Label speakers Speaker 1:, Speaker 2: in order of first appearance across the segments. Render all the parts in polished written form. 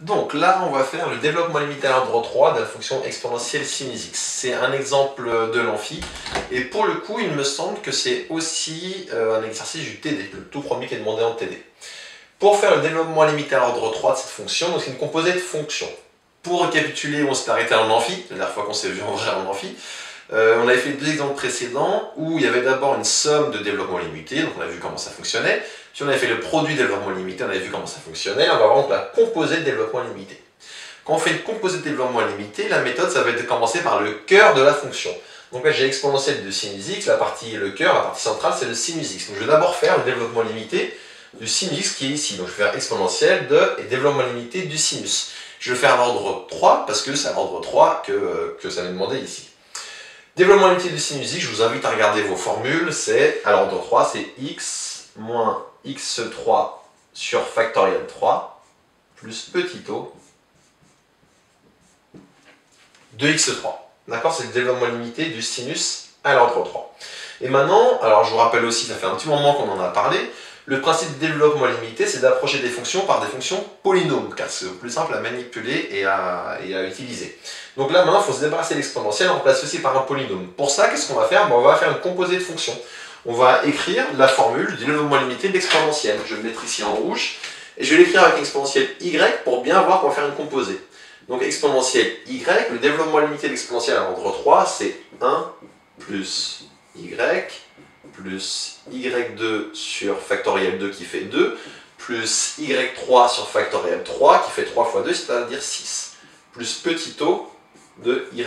Speaker 1: Donc là, on va faire le développement limité à l'ordre 3 de la fonction exponentielle sinus x. C'est un exemple de l'amphi. Et pour le coup, il me semble que c'est aussi un exercice du TD, le tout premier qui est demandé en TD. Pour faire le développement limité à l'ordre 3 de cette fonction, c'est une composée de fonctions. Pour récapituler, on s'est arrêté en amphi, la dernière fois qu'on s'est vu en vrai en amphi. On avait fait deux exemples précédents où il y avait d'abord une somme de développement limité, donc on a vu comment ça fonctionnait. Si on avait fait le produit développement limité, on avait vu comment ça fonctionnait. On va voir donc la composée de développement limité. Quand on fait une composée de développement limité, la méthode, ça va être de commencer par le cœur de la fonction. Donc là, j'ai l'exponentielle de sinus x, le cœur, la partie centrale, c'est le sinus x. Donc je vais d'abord faire le développement limité du sinus x qui est ici. Donc je vais faire exponentielle de et développement limité du sinus. Je vais faire l'ordre 3 parce que c'est à l'ordre 3 que ça m'est demandé ici. Développement limité du sinus x, je vous invite à regarder vos formules. C'est à l'ordre 3, c'est x moins x3 sur factoriel 3 plus petit o de x3. D'accord? C'est le développement limité du sinus à l'ordre 3. Et maintenant, alors je vous rappelle aussi, ça fait un petit moment qu'on en a parlé, le principe de développement limité, c'est d'approcher des fonctions par des fonctions polynômes, car c'est le plus simple à manipuler et à utiliser. Donc là, maintenant, il faut se débarrasser de l'exponentielle, on remplace ceci par un polynôme. Pour ça, qu'est-ce qu'on va faire? On va faire une composée de fonctions. On va écrire la formule du développement limité de l'exponentielle. Je vais le mettre ici en rouge, et je vais l'écrire avec l'exponentielle y pour bien voir qu'on va faire une composée. Donc exponentielle y, le développement limité de l'exponentielle à l'ordre 3, c'est 1 plus y plus y2 sur factoriel 2 qui fait 2, plus y3 sur factoriel 3 qui fait 3 fois 2, c'est-à-dire 6, plus petit o de y3.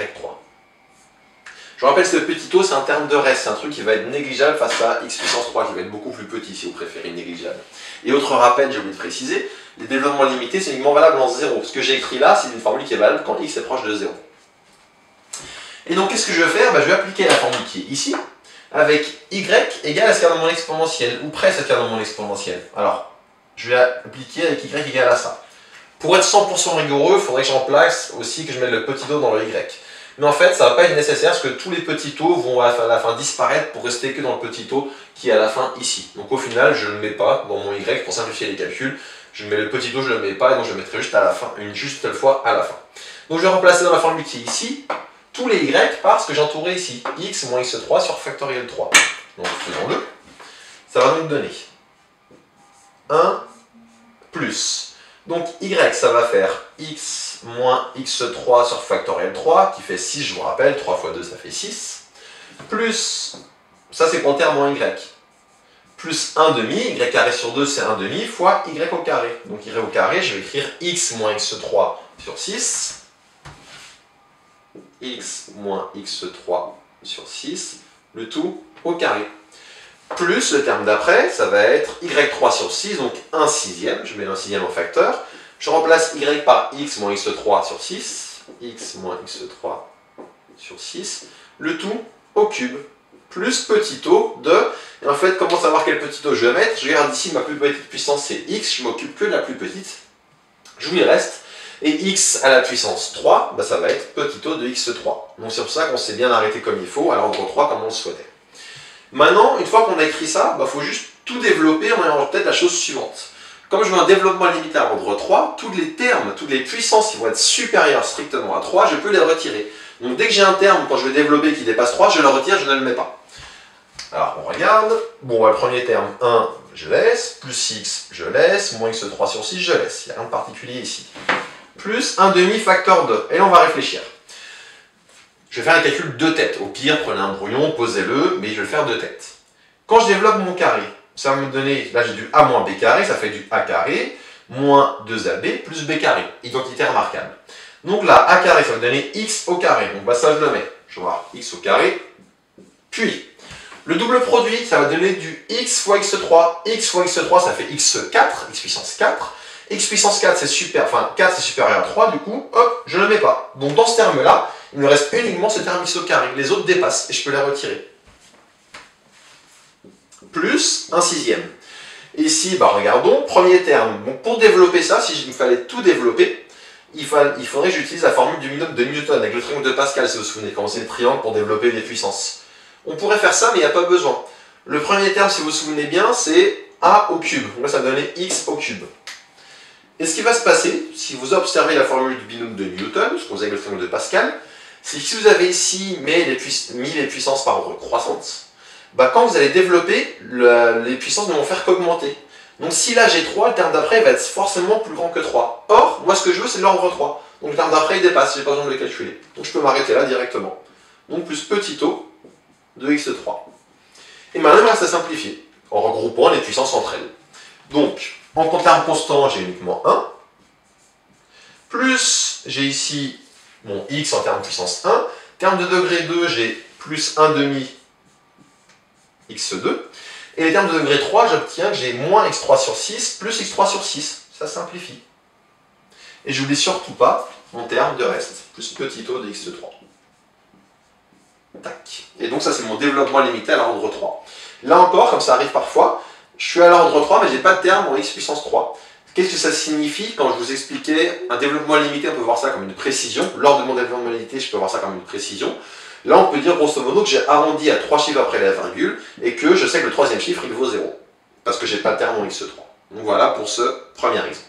Speaker 1: Je vous rappelle, ce petit o, c'est un terme de reste, c'est un truc qui va être négligeable face à x puissance 3, qui va être beaucoup plus petit si vous préférez négligeable. Et autre rappel, j'ai oublié de préciser, les développements limités, c'est uniquement valable en 0. Ce que j'ai écrit là, c'est une formule qui est valable quand x est proche de 0. Et donc, qu'est-ce que je vais faire? Je vais appliquer la formule qui est ici, avec y égale à ce qu'il y a dans mon exponentiel, ou presque à ce qu'il y a dans mon exponentiel. Alors, je vais appliquer avec y égale à ça. Pour être 100% rigoureux, il faudrait que j'en place aussi que je mette le petit o dans le y. Mais en fait, ça ne va pas être nécessaire parce que tous les petits o vont à la fin disparaître pour rester que dans le petit o qui est à la fin ici. Donc au final, je ne le mets pas dans mon y pour simplifier les calculs. Je mets le petit o, je ne le mets pas, et donc je le mettrai juste à la fin, une juste fois à la fin. Donc je vais remplacer dans la formule qui est ici tous les y par ce que j'ai entouré ici, x moins x3 sur factoriel 3. Donc faisons-le. Ça va donc donner 1 plus. Donc y, ça va faire x moins x3 sur factoriel 3, qui fait 6, je vous rappelle, 3 fois 2, ça fait 6. Plus, ça c'est pour le terme en y. Plus 1 demi, y carré sur 2, c'est 1 demi, fois y au carré. Donc y au carré, je vais écrire x moins x3 sur 6. X moins x3 sur 6, le tout au carré. Plus le terme d'après, ça va être y3 sur 6, donc 1 sixième, je mets un sixième en facteur. Je remplace y par x moins x3 sur 6, x moins x3 sur 6, le tout au cube. Plus petit o de, et en fait, comment savoir quel petit o je vais mettre? Je regarde ici, ma plus petite puissance c'est x, je m'occupe que de la plus petite. Je vous les reste. Et x à la puissance 3, ça va être petit o de x3. Donc c'est pour ça qu'on s'est bien arrêté comme il faut, à l'ordre 3 comme on le souhaitait. Maintenant, une fois qu'on a écrit ça, faut juste tout développer en ayant en tête la chose suivante. Comme je veux un développement limité à l'ordre 3, tous les termes, toutes les puissances qui vont être supérieures strictement à 3, je peux les retirer. Donc dès que j'ai un terme, quand je vais développer, qui dépasse 3, je le retire, je ne le mets pas. Alors on regarde, bon le premier terme, 1, je laisse, plus x, je laisse, moins x3 sur 6, je laisse. Il n'y a rien de particulier ici. Plus 1 demi facteur 2. Et là, on va réfléchir. Je vais faire un calcul de tête. Au pire, prenez un brouillon, posez-le, mais je vais le faire de tête. Quand je développe mon carré, ça va me donner, là j'ai du a moins b carré, ça fait du a carré, moins 2ab plus b carré. Identité remarquable. Donc là, a carré, ça va me donner x au carré. Donc ça, je le mets. Je vais voir x au carré. Puis, le double produit, ça va donner du x fois x3. X fois x3, ça fait x4, x puissance 4. X puissance 4 c'est supérieur à 3, du coup, hop, je ne le mets pas. Donc dans ce terme-là, il me reste uniquement ce terme x au carré. Les autres dépassent et je peux les retirer. Plus 1 sixième. Ici, regardons, premier terme. Bon, pour développer ça, si il me fallait tout développer, il faudrait que j'utilise la formule de Newton avec le triangle de Pascal, si vous vous souvenez, quand c'est le triangle pour développer les puissances. On pourrait faire ça, mais il n'y a pas besoin. Le premier terme, si vous vous souvenez bien, c'est a au cube. Donc là, ça va donner x au cube. Et ce qui va se passer, si vous observez la formule du binôme de Newton, ce qu'on faisait avec le triangle de Pascal, c'est que si vous avez ici mis les puissances par ordre croissante, bah quand vous allez développer, les puissances ne vont faire qu'augmenter. Donc si là j'ai 3, le terme d'après va être forcément plus grand que 3. Or, moi ce que je veux c'est l'ordre 3. Donc le terme d'après il dépasse, j'ai pas besoin de le calculer. Donc je peux m'arrêter là directement. Donc plus petit o de x3. Et maintenant il reste à simplifier, en regroupant les puissances entre elles. Donc, en terme constant, j'ai uniquement 1. Plus, j'ai ici mon x en termes puissance 1. Terme de degré 2, j'ai plus 1 demi x2. Et les termes de degré 3, j'obtiens que j'ai moins x3 sur 6 plus x3 sur 6. Ça simplifie. Et j'oublie surtout pas mon terme de reste, plus petit o de x3. Tac. Et donc ça c'est mon développement limité à l'ordre 3. Là encore, comme ça arrive parfois, je suis à l'ordre 3 mais j'ai pas de terme en x puissance 3. Qu'est-ce que ça signifie quand je vous expliquais un développement limité? On peut voir ça comme une précision. Lors de mon développement limité, je peux voir ça comme une précision. Là, on peut dire grosso modo que j'ai arrondi à 3 chiffres après la virgule et que je sais que le troisième chiffre il vaut 0. Parce que j'ai pas de terme en x3. Donc voilà pour ce premier exemple.